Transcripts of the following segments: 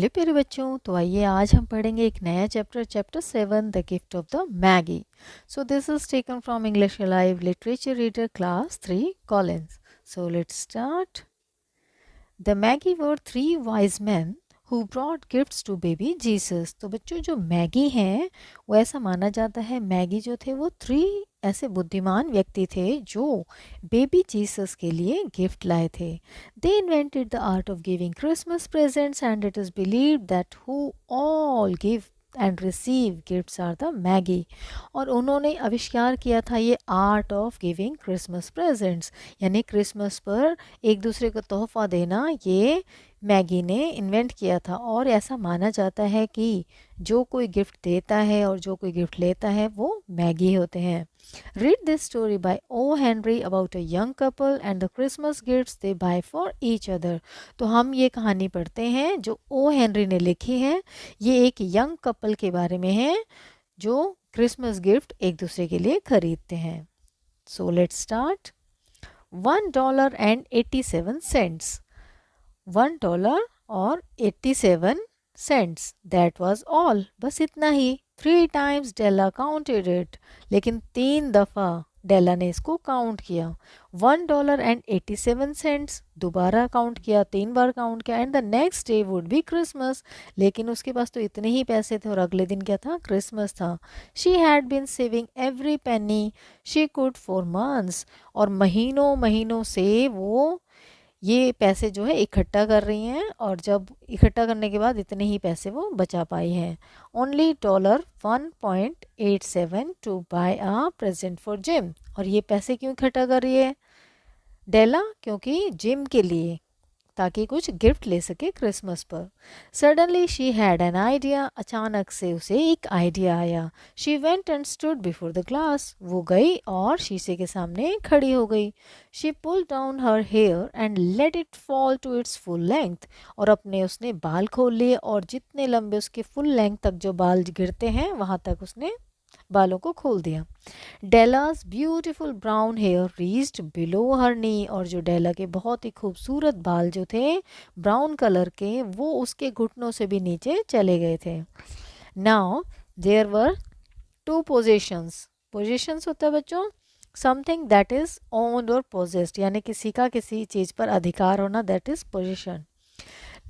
Hello प्यारे बच्चों, तो आइए आज हम पढ़ेंगे एक नया chapter, chapter 7, the gift of the Magi. So this is taken from English alive literature reader class 3 Collins. So let's start. The Magi were 3 wise men who brought gifts to baby Jesus. तो बच्चों, जो Maggi हैं वो ऐसा माना जाता है, Maggi जो थे वो 3 ऐसे बुद्धिमान व्यक्ति थे जो बेबी जीसस के लिए गिफ्ट लाए थे. They invented the art of giving Christmas presents and it is believed that who all give and receive gifts are the magi. और उन्होंने आविष्कार किया था ये art of giving Christmas presents, यानी क्रिसमस पर एक दूसरे को तोहफा देना, ये मैगी ने इन्वेंट किया था. और ऐसा माना जाता है कि जो कोई गिफ्ट देता है और जो कोई गिफ्ट लेता है वो मैगी होते हैं. Read this story by O. Henry about a young couple and the Christmas gifts they buy for each other. तो हम ये कहानी पढ़ते हैं जो ओ हेनरी ने लिखी है. ये एक यंग कपल के बारे में है जो क्रिसमस गिफ्ट एक दूसरे के लिए खरीदते हैं. सो लेट्स स्टार्ट. $1.87. $1 और 87 cents. That was all. बस इतना ही. 3 times Della counted it. लेकिन 3 दफ़ा डेला ने इसको काउंट किया. $1.87 दोबारा काउंट किया, 3 बार काउंट किया. And the next day would be Christmas. लेकिन उसके पास तो इतने ही पैसे थे और अगले दिन क्या था? क्रिसमस था. She had been saving every penny she could for months. और महीनों महीनों से वो ये पैसे जो है इकट्ठा कर रही हैं, और जब इकट्ठा करने के बाद इतने ही पैसे वो बचा पाई हैं. Only $1.87 to buy a present for Jim. और ये पैसे क्यों इकट्ठा कर रही है डेला? क्योंकि जिम के लिए, ताकि कुछ गिफ्ट ले सके क्रिसमस पर. Suddenly she had an idea. अचानक से उसे एक आइडिया आया. She went and stood before the glass. वो गई और शीशे के सामने खड़ी हो गई. She pull down her hair and let it fall to its full length. और अपने उसने बाल खोल लिए और जितने लंबे उसके फुल लेंथ तक जो बाल गिरते हैं वहाँ तक उसने बालों को खोल दिया. Della's beautiful brown hair reached below her knee. और जो डेला के बहुत ही खूबसूरत बाल जो थे ब्राउन कलर के, वो उसके घुटनों से भी नीचे चले गए थे. Now there were 2 possessions. Possessions होता है बच्चों समथिंग दैट इज ओन्ड और पोजेस्ड, यानी किसी का किसी चीज पर अधिकार होना, that is possession.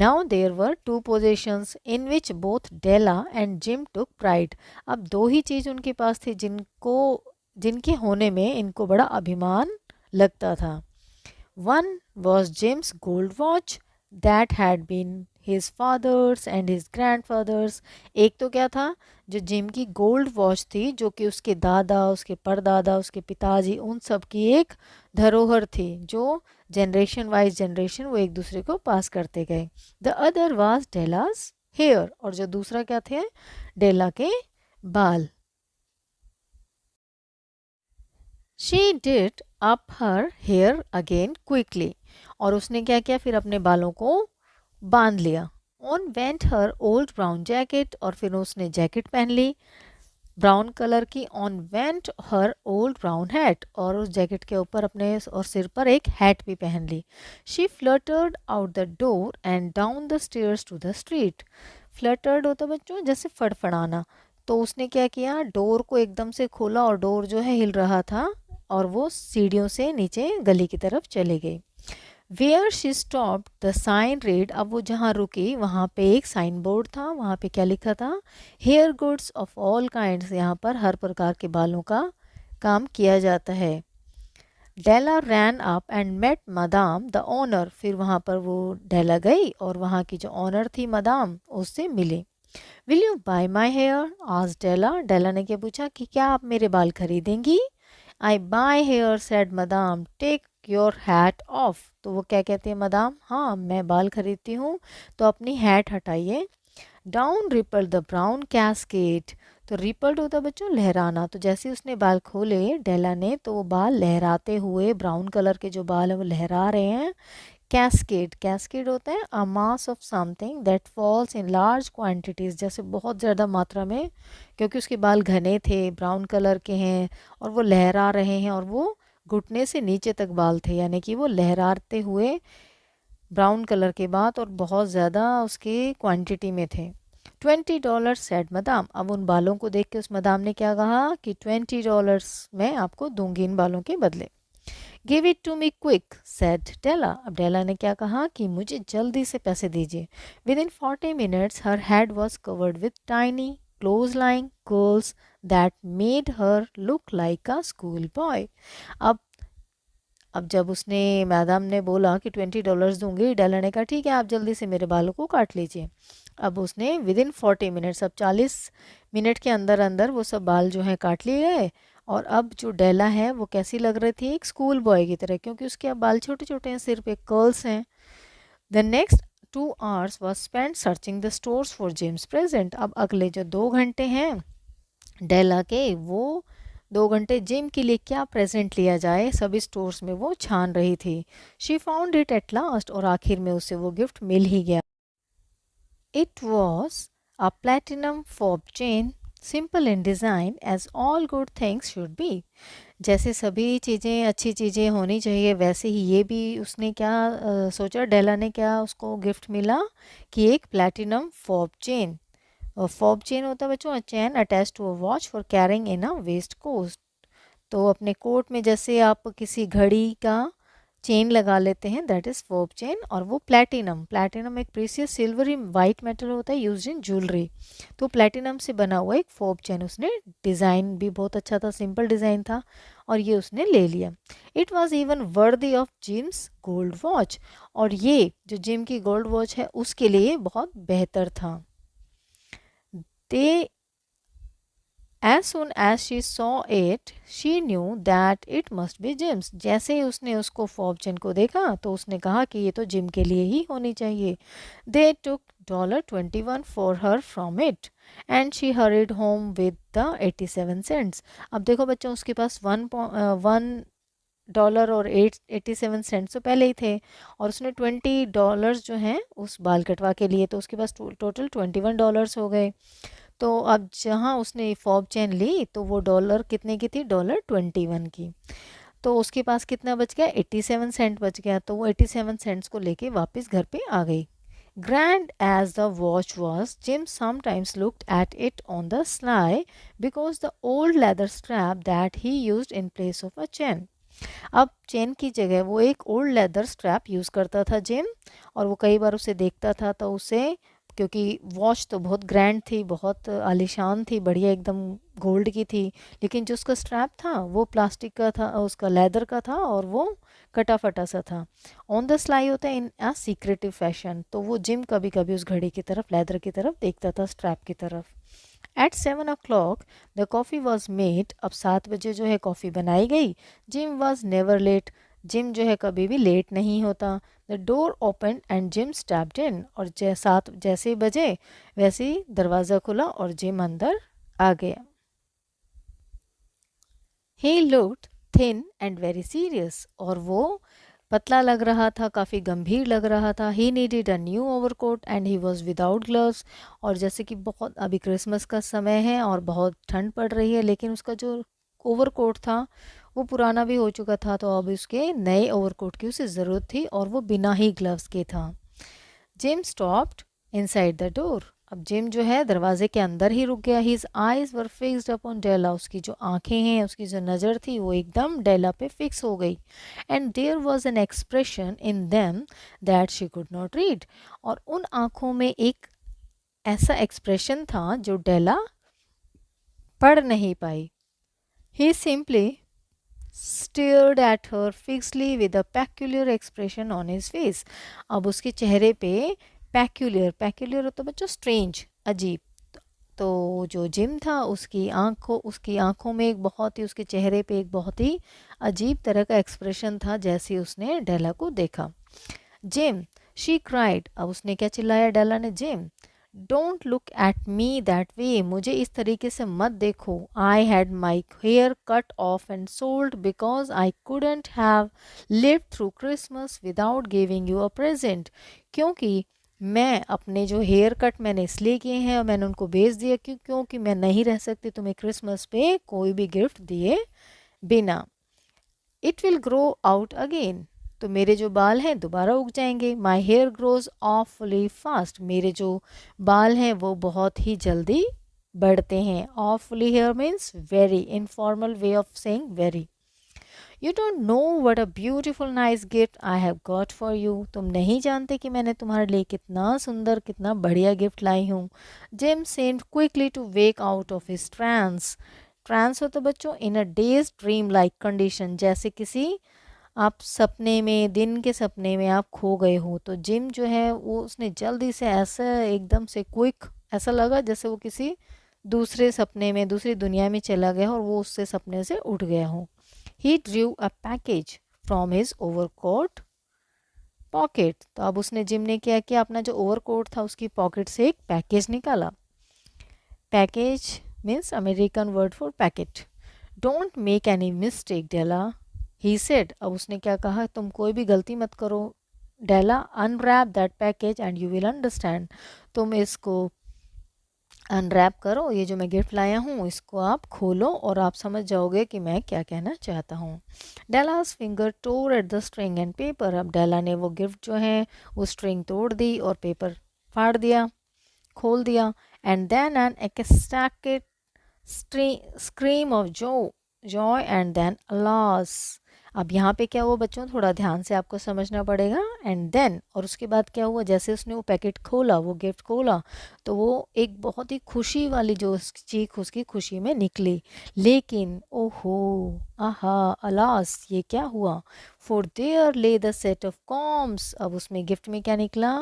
Now there were 2 possessions in which both Della and Jim took pride. अब 2 ही चीज़ उनके पास थी जिनके होने में इनको बड़ा अभिमान लगता था. One was Jim's gold watch that had been his father's and his grandfather's. एक तो क्या था? जो जिम की गोल्ड वॉच थी, जो कि उसके दादा, उसके परदादा, उसके पिताजी, उन सब की एक धरोहर थी, जो जनरेशन वाइज जनरेशन वो एक दूसरे को पास करते गए. The other was Della's hair. और जो दूसरा क्या थे? डेला के बाल. She did up her hair again quickly. और उसने क्या किया? फिर अपने बालों को बांध लिया. On went her old brown jacket. और फिर उसने जैकेट पहन ली ब्राउन कलर की. On went her old brown hat. और उस जैकेट के ऊपर अपने और सिर पर एक हैट भी पहन ली. She fluttered out the door and down the stairs to the street. Fluttered होता बच्चों जैसे फड़फड़ाना. तो उसने क्या किया? डोर को एकदम से खोला और डोर जो है हिल रहा था, और वो सीढ़ियों से नीचे गली की तरफ चली गई. Where she stopped the sign read. अब वो जहाँ रुकी वहाँ पे एक साइन बोर्ड था. वहाँ पे क्या लिखा था? Hair goods of all kinds. यहाँ पर हर प्रकार के बालों का काम किया जाता है. Della ran up and met madame the owner. फिर वहाँ पर वो डेला गई और वहाँ की जो ओनर थी मदाम, उससे मिली. Will you buy my hair? आज डेला. डेला ने क्या पूछा कि क्या आप मेरे बाल खरीदेंगी? I buy hair said madame. Take your hat off. तो वो क्या कहती है मदाम? हाँ, मैं बाल खरीदती हूँ, तो अपनी हैट हटाइए. Down rippled the brown cascade. तो रिपल्ड होता बच्चों लहराना. तो जैसे उसने बाल खोले डेला ने, तो वो बाल लहराते हुए, ब्राउन कलर के जो बाल है वो लहरा रहे हैं. कैस्केड. कैस्केड होता है a mass of something that falls in large quantities. जैसे बहुत ज़्यादा मात्रा में, क्योंकि उसके बाल घने थे, ब्राउन कलर के हैं और वो लहरा रहे हैं, और वो घुटने से नीचे तक बाल थे, यानी कि वो लहराते हुए ब्राउन कलर के बाद और बहुत ज़्यादा उसके क्वांटिटी में थे। $20 सेड मदाम। अब उन बालों को देख के उस मदाम ने क्या कहा कि $20 मैं आपको दूंगी इन बालों के बदले। Give it to me quick said Della. अब डेला ने क्या कहा कि मुझे जल्दी से पैसे दीजिए। With in 40 minutes her head was covered with tiny close lying curls that made her look like a school boy. अब अब जब उसने मैडम ने बोला कि $20 दूंगी, डेला ने कहा ठीक है आप जल्दी से मेरे बालों को काट लीजिए। अब उसने विद इन 40 मिनट्स, अब 40 मिनट के अंदर अंदर वो सब बाल जो हैं काट लिए गए। और अब जो डेला है वो कैसी लग रही थी, एक स्कूल बॉय की तरह, क्योंकि उसके अब बाल छोटे छोटे हैं, सिर पे कर्ल्स हैं। The next 2 hours was spent searching the stores for James present। अब अगले जो 2 घंटे हैं डेला के, वो 2 घंटे जिम के लिए क्या प्रेजेंट लिया जाए सभी स्टोर्स में वो छान रही थी। She found it at last, और आखिर में उसे वो गिफ्ट मिल ही गया। It was a platinum fob chain, simple in design as all good things should be. जैसे सभी चीज़ें अच्छी चीज़ें होनी चाहिए वैसे ही ये भी उसने क्या सोचा, डेला ने क्या उसको गिफ्ट मिला कि एक platinum fob chain. Fob chain होता है बच्चों chain attach to a watch for carrying in a waistcoat. तो अपने कोट में जैसे आप किसी घड़ी का चेन लगा लेते हैं, दैट इज फॉब चेन। और वो प्लेटिनम, प्लेटिनम एक प्रीसियस सिल्वरी वाइट मेटल होता है यूज इन ज्वेलरी। तो प्लेटिनम से बना हुआ एक फॉब चेन, उसने डिज़ाइन भी बहुत अच्छा था, सिंपल डिज़ाइन था, और ये उसने ले लिया। It was even worthy of Jim's gold watch, और ये जो जिम की गोल्ड वॉच है उसके लिए बहुत बेहतर था। They, as soon as she saw it, she knew that it must be Jim's। जैसे ही उसने उसको फॉर्चून को देखा तो उसने कहा कि ये तो जिम के लिए ही होनी चाहिए। They took $21 for her from it and she hurried home with the 87 cents। अब देखो बच्चों उसके पास $1 और 87 सेंट्स तो पहले ही थे, और उसने $20 जो हैं उस बाल कटवा के लिए, तो उसके पास टोटल $21 हो गए। तो अब जहाँ उसने फॉब चेन ली तो वो डॉलर कितने की थी, $21 की। तो उसके पास कितना बच गया, 87 सेंट बच गया। तो वो 87 सेंट्स को लेके वापस घर पे आ गई। Grand as the watch was, Jim sometimes looked at it on the sly because the old leather strap that he used in place of a chain। अब चेन की जगह वो एक ओल्ड लेदर स्ट्रैप यूज़ करता था gym, और वो कई बार उसे देखता था तो उसे, क्योंकि वॉच तो बहुत ग्रैंड थी, बहुत आलीशान थी, बढ़िया एकदम गोल्ड की थी, लेकिन जो उसका स्ट्रैप था वो प्लास्टिक का था, उसका लेदर का था, और वो कटा फटा सा था। ऑन द स्लाई होता है इन अ सीक्रेटिव फैशन, तो वो जिम कभी कभी उस घड़ी की तरफ, लेदर की तरफ देखता था, स्ट्रैप की तरफ। At 7 o'clock the coffee was made. अब 7 बजे जो है कॉफ़ी बनाई गई। Jim was never late. Jim जो है कभी भी लेट नहीं होता। The door open and Jim stepped in, और 7 जैसे ही बजे वैसे ही दरवाज़ा खुला और जिम अंदर आ गया। He looked thin and very serious, और वो पतला लग रहा था, काफ़ी गंभीर लग रहा था। He needed a new overcoat and he was without gloves. और जैसे कि बहुत अभी क्रिसमस का समय है और बहुत ठंड पड़ रही है, लेकिन उसका जो ओवरकोट था वो पुराना भी हो चुका था, तो अब उसके नए ओवरकोट की उसे ज़रूरत थी, और वो बिना ही ग्लव्स के था। Jim stopped inside the door. अब जिम जो है दरवाजे के अंदर ही रुक गया। His eyes were fixed upon Della. उसकी जो आंखें हैं, उसकी जो नज़र थी वो एकदम डेला पे फिक्स हो गई। And there was an expression in them that she could not read. और उन आंखों में एक ऐसा एक्सप्रेशन था जो डेला पढ़ नहीं पाई। ही simply stared at her fixedly with a peculiar expression on his face। अब उसके चेहरे पे peculiar होता है बच्चों स्ट्रेंज, अजीब। तो जो जिम था उसकी आंखों में एक बहुत ही, उसके चेहरे पे एक बहुत ही अजीब तरह का एक्सप्रेशन था जैसे उसने डेला को देखा। Jim, she cried. अब उसने क्या चिल्लाया डेला ने, Jim don't look at me that way. मुझे इस तरीके से मत देखो। I had my hair cut off and sold because I couldn't have lived through Christmas without giving you a present. क्योंकि मैं अपने जो हेयर कट मैंने इसलिए किए हैं और मैंने उनको बेच दिया क्योंकि मैं नहीं रह सकती तुम्हें क्रिसमस पे कोई भी गिफ्ट दिए बिना। It will grow out again. तो मेरे जो बाल हैं दोबारा उग जाएंगे. My hair grows awfully fast. मेरे जो बाल हैं वो बहुत ही जल्दी बढ़ते हैं. awfully here means very, informal way of saying very. You don't know what a beautiful nice gift I have got for you. तुम नहीं जानते कि मैंने तुम्हारे लिए कितना सुंदर कितना बढ़िया गिफ्ट लाई हूँ. Jim seemed quickly to wake out of his trance. Trance हो तो बच्चों in a day's dream like condition, जैसे किसी आप सपने में, दिन के सपने में आप खो गए हो. तो जिम जो है वो उसने जल्दी से ऐसा एकदम से क्विक, ऐसा लगा जैसे वो किसी दूसरे सपने में, दूसरी दुनिया में चला गया और वो उससे सपने से उठ गया हो. He drew a package from his overcoat pocket. तो अब उसने जिम ने क्या किया, अपना जो ओवरकोट था उसकी पॉकेट से एक पैकेज निकाला. Package means American word for packet. Don't make any mistake Della, he said. अब उसने क्या कहा, तुम कोई भी गलती मत करो Della. Unwrap that package and you will understand. तुम इसको अनरैप करो, ये जो मैं गिफ्ट लाया हूँ इसको आप खोलो और आप समझ जाओगे कि मैं क्या कहना चाहता हूँ. Della's finger tore at the string and paper. अब डेला ने वो गिफ्ट जो है वो स्ट्रिंग तोड़ दी और पेपर फाड़ दिया, खोल दिया. And then an ecstatic scream of joy and then alas. अब यहाँ पे क्या हुआ बच्चों, थोड़ा ध्यान से आपको समझना पड़ेगा. एंड देन, और उसके बाद क्या हुआ, जैसे उसने वो पैकेट खोला, वो गिफ्ट खोला, तो वो एक बहुत ही खुशी वाली जो चीख उसकी खुशी में निकली. लेकिन ओहो, आहा, अलास, ये क्या हुआ. फॉर देयर ले द सेट ऑफ कॉम्स. अब उसमें गिफ्ट में क्या निकला,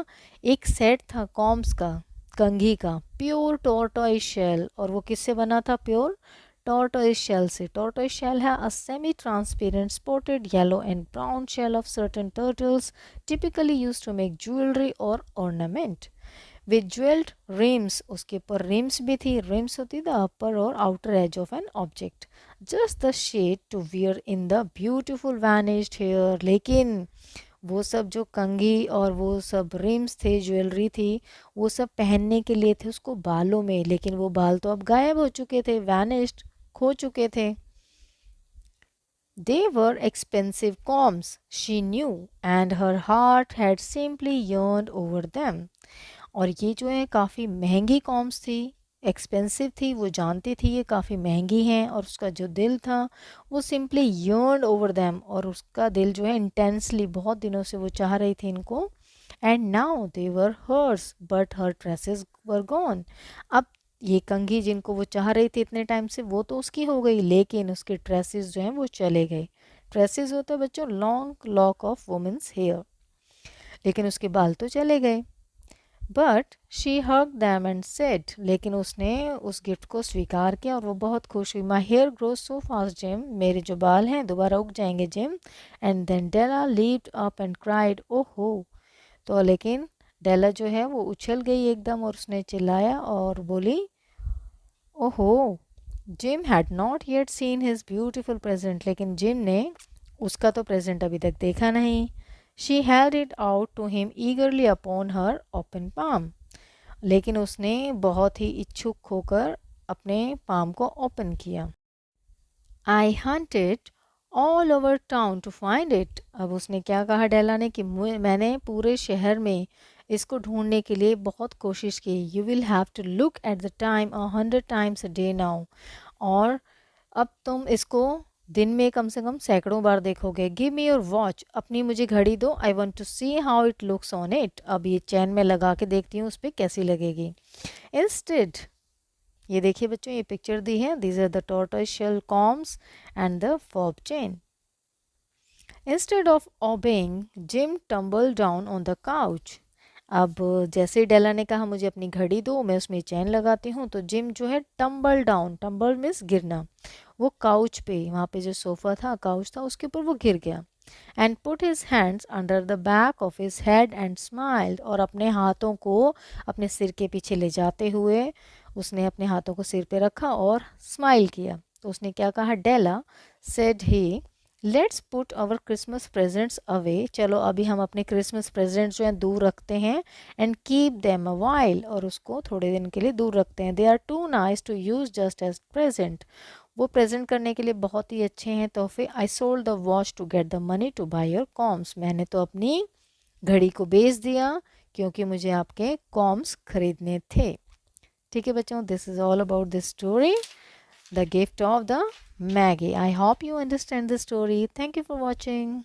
एक सेट था कॉम्स का, कंघी का, प्योर टॉर्टॉइस शेल. और वो किससे बना था, प्योर tortoise shell से. tortoise shell है a semi-transparent spotted yellow and brown shell of certain turtles typically used to make jewelry or ornament with jeweled rims. उसके ऊपर rims भी थी. rims होती the upper और outer edge of an object, just the shade to wear in the beautiful vanished hair. लेकिन वो सब जो कंघी और वो सब रिम्स थे, ज्वेलरी थी, वो सब पहनने के लिए थे उसको बालों में, लेकिन वो बाल तो अब गायब हो चुके थे, वैनिश्ड, खो चुके थे. They were expensive combs, she knew, and her heart had simply yearned over them. और ये जो है काफ़ी महंगी कॉम्स थी, एक्सपेंसिव थी, वो जानती थी ये काफ़ी महंगी हैं, और उसका जो दिल था वो सिंपली yearned over them, और उसका दिल जो है इंटेंसली बहुत दिनों से वो चाह रही थी इनको. And now they were hers but her tresses were gone. अब ये कंघी जिनको वो चाह रही थी इतने टाइम से, वो तो उसकी हो गई, लेकिन उसके ड्रेसेस जो हैं वो चले गए. ड्रेसेस होता है बच्चों long lock of women's hair, लेकिन उसके बाल तो चले गए. But she hug them and said. लेकिन उसने उस गिफ्ट को स्वीकार किया और वो बहुत खुश हुई. My hair grows so fast Jim. मेरे जो बाल हैं दोबारा उग जाएंगे Jim. And then Della leaped up and cried oh oh. तो लेकिन डेला जो है वो उछल गई एकदम और उसने चिल्लाया और बोली ओहो. Jim had not yet seen his beautiful present. लेकिन जिम ने उसका तो प्रेजेंट अभी तक देखा नहीं. She held it out to him eagerly upon her open palm. लेकिन उसने बहुत ही इच्छुक होकर अपने पाम को ओपन किया. I hunted all over town to find it. अब उसने क्या कहा डेला ने कि मैंने पूरे शहर में इसको ढूंढने के लिए बहुत कोशिश की. You will have to look at the time 100 times a day now. और अब तुम इसको दिन में कम से कम सैकड़ों बार देखोगे. Give me your watch. अपनी मुझे घड़ी दो. I want to see how it looks on it. अब ये चैन में लगा के देखती हूँ उस पर कैसी लगेगी. इंस्टेड, ये देखिए बच्चों, ये पिक्चर दी है. These are the tortoise shell combs and the fob chain. Instead of obeying Jim tumble down on the couch. अब जैसे डेला ने कहा मुझे अपनी घड़ी दो, मैं उसमें चैन लगाती हूँ, तो जिम जो है टम्बल डाउन, टम्बल मीन्स गिरना, वो काउच पे, वहाँ पे जो सोफ़ा था, काउच था, उसके ऊपर वो गिर गया. And put his hands under the back of his head and smiled. और अपने हाथों को अपने सिर के पीछे ले जाते हुए उसने अपने हाथों को सिर पे रखा और स्माइल किया. तो उसने क्या कहा, Della said he let's put our Christmas presents away. चलो अभी हम अपने क्रिसमस प्रेजेंट्स जो हैं दूर रखते हैं. And keep them a while. और उसको थोड़े दिन के लिए दूर रखते हैं. They are too nice to use just as present. वो प्रेजेंट करने के लिए बहुत ही अच्छे हैं तोहफे। I sold the watch to get the money to buy your combs, मैंने तो अपनी घड़ी को बेच दिया क्योंकि मुझे आपके कॉम्स खरीदने थे। ठीक है बच्चों, this is all about this story, the gift of the Maggi. I hope you understand the story. Thank you for watching.